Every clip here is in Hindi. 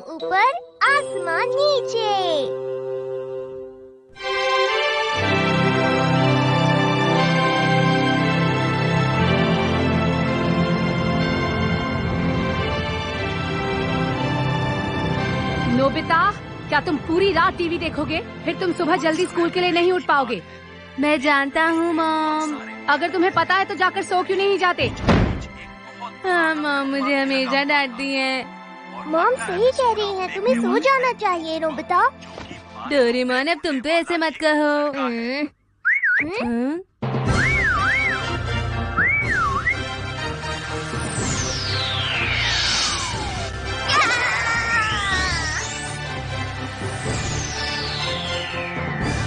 ऊपर आसमान नीचे। नोबिता, क्या तुम पूरी रात टीवी देखोगे? फिर तुम सुबह जल्दी स्कूल के लिए नहीं उठ पाओगे। मैं जानता हूँ मॉम। अगर तुम्हें पता है तो जाकर सो क्यों नहीं जाते? हाँ मॉम, मुझे हमेशा डांटती है। मॉम सही कह रही हैं, तुम्हें सो जाना चाहिए नोबिता। डोरेमोन, अब तुम तो ऐसे मत कहो।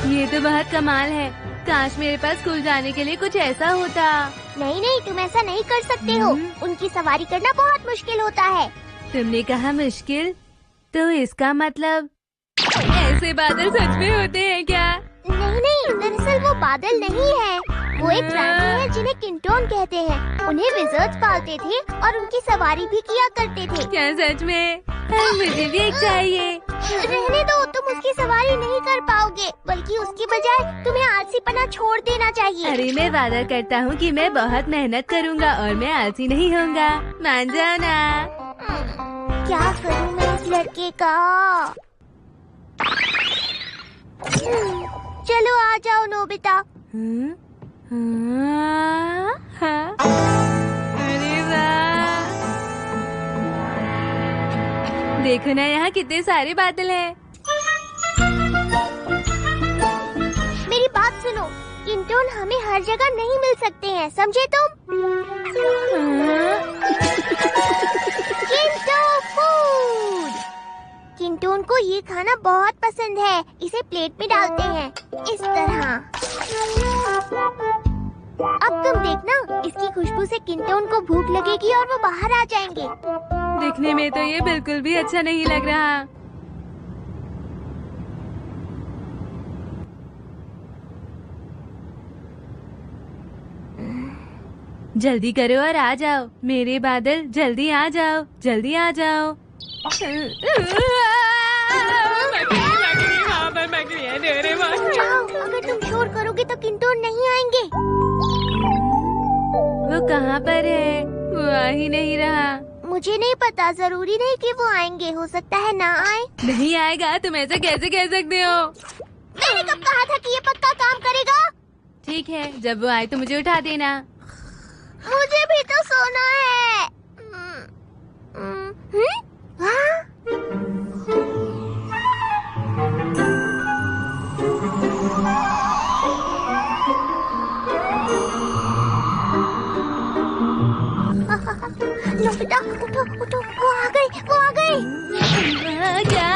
ये तो बहुत कमाल है। काश मेरे पास स्कूल जाने के लिए कुछ ऐसा होता। नहीं नहीं, तुम ऐसा नहीं कर सकते हो। उनकी सवारी करना बहुत मुश्किल होता है। तुमने कहा मुश्किल, तो इसका मतलब ऐसे बादल सच में होते हैं क्या? नहीं नहीं, दरअसल वो बादल नहीं है। वो एक प्राणी है जिन्हें किंटोन कहते हैं। उन्हें विज़र्ड्स पालते थे और उनकी सवारी भी किया करते थे। क्या सच में? मुझे भी एक चाहिए। रहने दो, तुम उसकी सवारी नहीं कर पाओगे, बल्कि उसकी बजाय तुम्हें आलसीपना छोड़ देना चाहिए। अरे मैं वादा करता हूँ कि मैं बहुत मेहनत करूँगा और मैं आलसी नहीं होऊंगा। मान जाओ ना। क्या करूँ मैं इस लड़के का? चलो आ जाओ नोबिता। अरे वाह, देखो ना यहाँ कितने सारे बादल हैं। मेरी बात सुनो, किंटोन हमें हर जगह नहीं मिल सकते हैं, समझे तुम? किंटो फूड। किंटोन को ये खाना बहुत पसंद है। इसे प्लेट में डालते हैं इस तरह। अब तुम देखना, इसकी खुशबू से किंटोन को भूख लगेगी और वो बाहर आ जाएंगे। दिखने में तो ये बिल्कुल भी अच्छा नहीं लग रहा। जल्दी करो और आ जाओ मेरे बादल, जल्दी आ जाओ, जल्दी आ जाओ। अगर तुम शोर करोगे तो किंटोन नहीं आएंगे। वो कहाँ पर है? वो आ ही नहीं रहा। मुझे नहीं पता, जरूरी नहीं कि वो आएंगे, हो सकता है ना आए। नहीं आएगा, तुम ऐसा कैसे कह सकते हो? मैंने कब कहा था कि ये पक्का काम करेगा? ठीक है, जब वो आए तो मुझे उठा देना। मुझे भी तो सोना है। नोबिता, उठो उठो, वो आ गए, वो आ गए। क्या?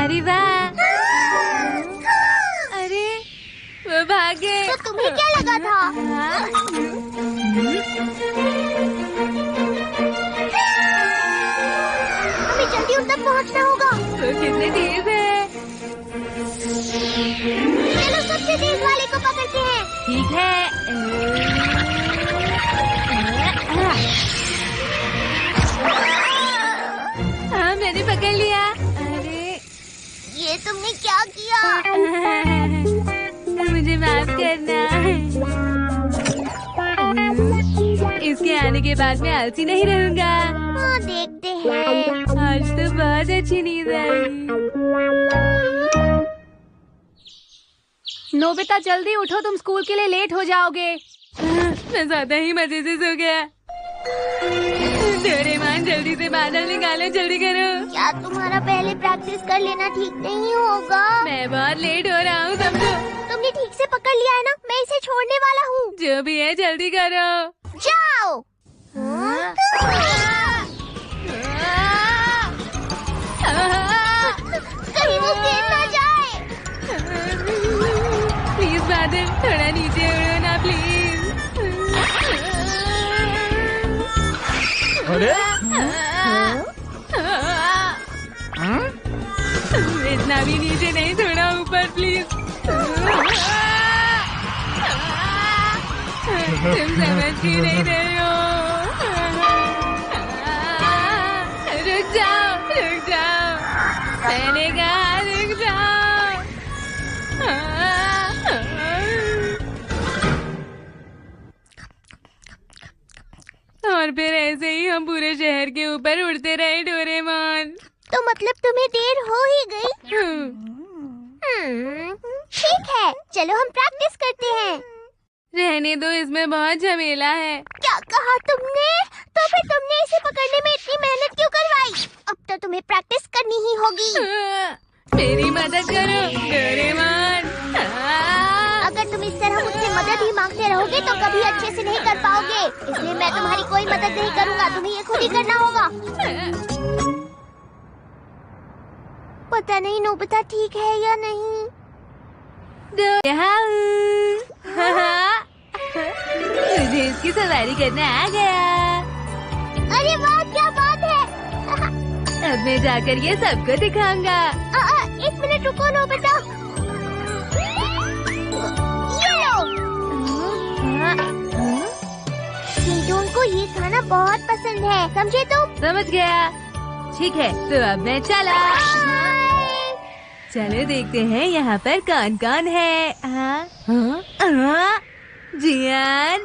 अरे वाह, अरे वो भाग गए। तो तुम्हें क्या लगा था? हमें जल्दी उन तक पहुंचना होगा। वो कितने तेज है। चलो सबसे तेज वाले को पकड़ते हैं। ठीक है। हाँ, मैंने पकड़ लिया। अरे ये तुमने क्या किया? मुझे माफ करना। इसके आने के बाद मैं आलसी नहीं रहूंगा। हाँ, देखते हैं। आज तो बहुत अच्छी नींद आई। नोबिता जल्दी उठो, तुम स्कूल के लिए लेट हो जाओगे। मैं ज्यादा ही मजे से सो गया। डोरेमोन जल्दी से बादल निकालो, जल्दी करो। क्या तुम्हारा पहले प्रैक्टिस कर लेना ठीक नहीं होगा? मैं बहुत लेट हो रहा हूँ समझो। तुमने ठीक से पकड़ लिया है ना? मैं इसे छोड़ने वाला हूँ। जो भी है जल्दी करो। जाओ। कहीं वो गिर ना जाए। प्लीज बादल, थोड़ा नीचे उड़ो ना प्लीज। अरे इतना भी नीचे नहीं, थोड़ा ऊपर तुम समझ क्यों नहीं रहे हो? रुक जाओ, मैंने कहा रुक जाओ। और फिर ऐसे ही हम पूरे शहर के ऊपर उड़ते रहे डोरेमोन। तो मतलब तुम्हें देर हो ही गई। ठीक है, चलो हम प्रैक्टिस करते हैं। रहने दो, इसमें बहुत झमेला है। क्या कहा तुमने? तो फिर तुमने इसे पकड़ने में इतनी मेहनत क्यों करवाई? अब तो तुम्हें प्रैक्टिस करनी ही होगी। मेरी मदद करो डोरेमोन। अगर तुम इस तरह मुझसे मदद ही मांगते रहोगे तो कभी अच्छे से नहीं कर पाओगे। इसलिए मैं तुम्हारी कोई मदद नहीं करूँगा, तुम्हें ये खुद ही करना होगा। पता नहीं नोबिता ठीक है या नहीं। मुझे इसकी सवारी करना आ गया। अरे वाह, क्या बात है। अब मैं जाकर ये सबको दिखाऊंगा। एक मिनट रुको नोबिता। ये लो। किंटोन को ये खाना बहुत पसंद है, समझे तुम? समझ गया। ठीक है, तो अब मैं चला। चलो देखते हैं यहाँ पर कौन कौन है। जियान,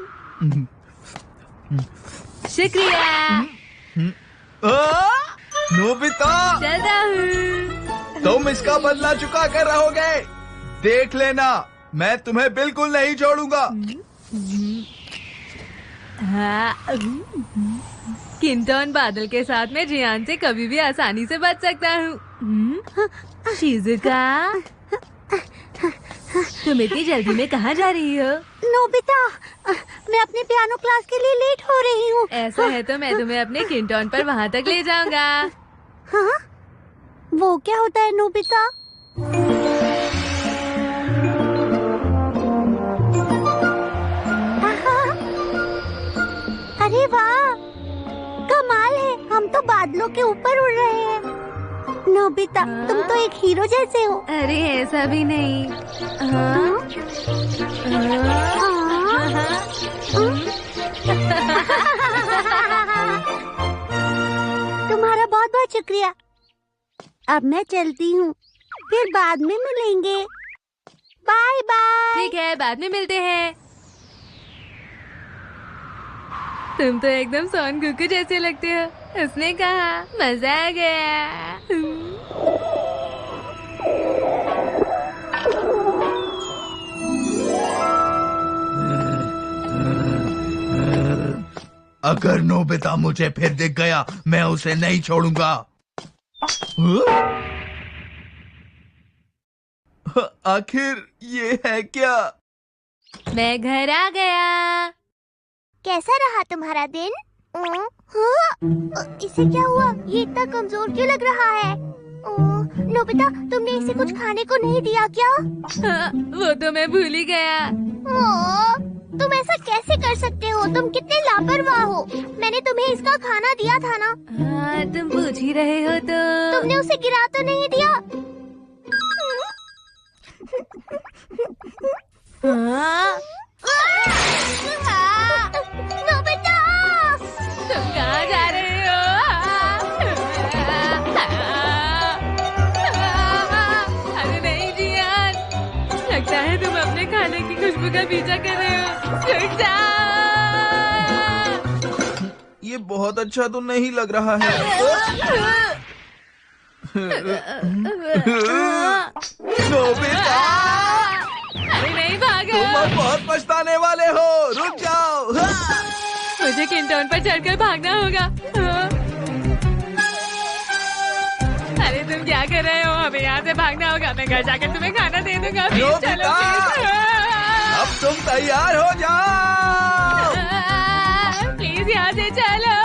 शुक्रिया। नोबिता, चलता हूँ। तुम इसका बदला चुका कर रहोगे। देख लेना, मैं तुम्हें बिल्कुल नहीं छोड़ूंगा। किंटोन बादल के साथ मैं जियान से कभी भी आसानी से बच सकता हूँ। शिजुका, तुम इतनी जल्दी में कहाँ जा रही हो? नोबिता, मैं अपने पियानो क्लास के लिए लेट हो रही हूँ। ऐसा है तो मैं तुम्हें अपने किंटोन पर वहाँ तक ले जाऊंगा। हाँ? वो क्या होता है नोबिता? अरे वाह, कमाल है, हम तो बादलों के ऊपर उड़ रहे हैं। नोबिता, तुम तो एक हीरो जैसे हो। अरे ऐसा भी नहीं। तुम्हारा बहुत बहुत शुक्रिया। अब मैं चलती हूँ, फिर बाद में मिलेंगे। Bye bye. ठीक है, बाद में मिलते हैं। तुम तो एकदम सोन कुकू जैसे लगते हो। उसने कहा मजा आ गया। अगर नोबिता मुझे फिर दिख गया, मैं उसे नहीं छोड़ूंगा। आखिर ये है क्या? मैं घर आ गया। कैसा रहा तुम्हारा दिन? इसे क्या हुआ? ये इतना कमजोर क्यों लग रहा है? नोबिता, तुमने इसे कुछ खाने को नहीं दिया क्या? वो तो मैं भूल ही गया। तुम ऐसा कैसे कर सकते हो? तुम कितने लापरवाह हो। मैंने तुम्हें इसका खाना दिया था ना। हाँ, तुम पूछ ही रहे हो तो। तुमने उसे गिरा तो नहीं दिया? नोबिता, तुम कहाँ जा रहे हो? अरे नहीं जियान, लगता है तुम अपने खाने की खुशबू का पीछा कर रहे हो। रुक जाओ। ये बहुत अच्छा तो नहीं लग रहा है। नोबिता, अरे नहीं भागो। तुम अब बहुत पछताने वाले हो। रुक जाओ। मुझे किंटोन पर चढ़कर भागना होगा। अरे तुम क्या कर रहे हो? हमें यहाँ से भागना होगा। मैं घर जाकर तुम्हें खाना दे दूंगा। प्लीज चलो, प्लीज। अब तुम तैयार हो जाओ। प्लीज यहाँ से चलो।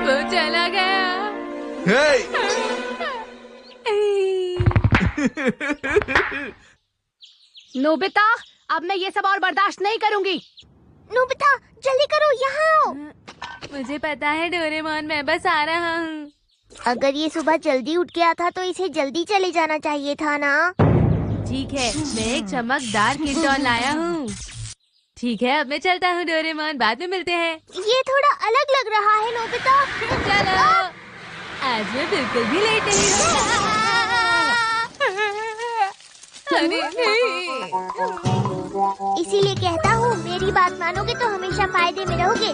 वो चला गया। नोबिता, अब मैं ये सब और बर्दाश्त नहीं करूंगी। नोबिता जल्दी करो, यहाँ आओ। मुझे पता है डोरेमोन, मैं बस आ रहा हूँ। अगर ये सुबह जल्दी उठ गया था तो इसे जल्दी चले जाना चाहिए था ना। ठीक है, मैं एक चमकदार किंटोन लाया हूँ। ठीक है, अब मैं चलता हूँ डोरेमोन, बाद में मिलते हैं। ये थोड़ा अलग लग रहा है नोबिता। चलो, आज मैं बिल्कुल भी लेट नहीं हूँ। अरे नहीं। इसीलिए कहता हूँ, मेरी बात मानोगे तो हमेशा फायदे में रहोगे।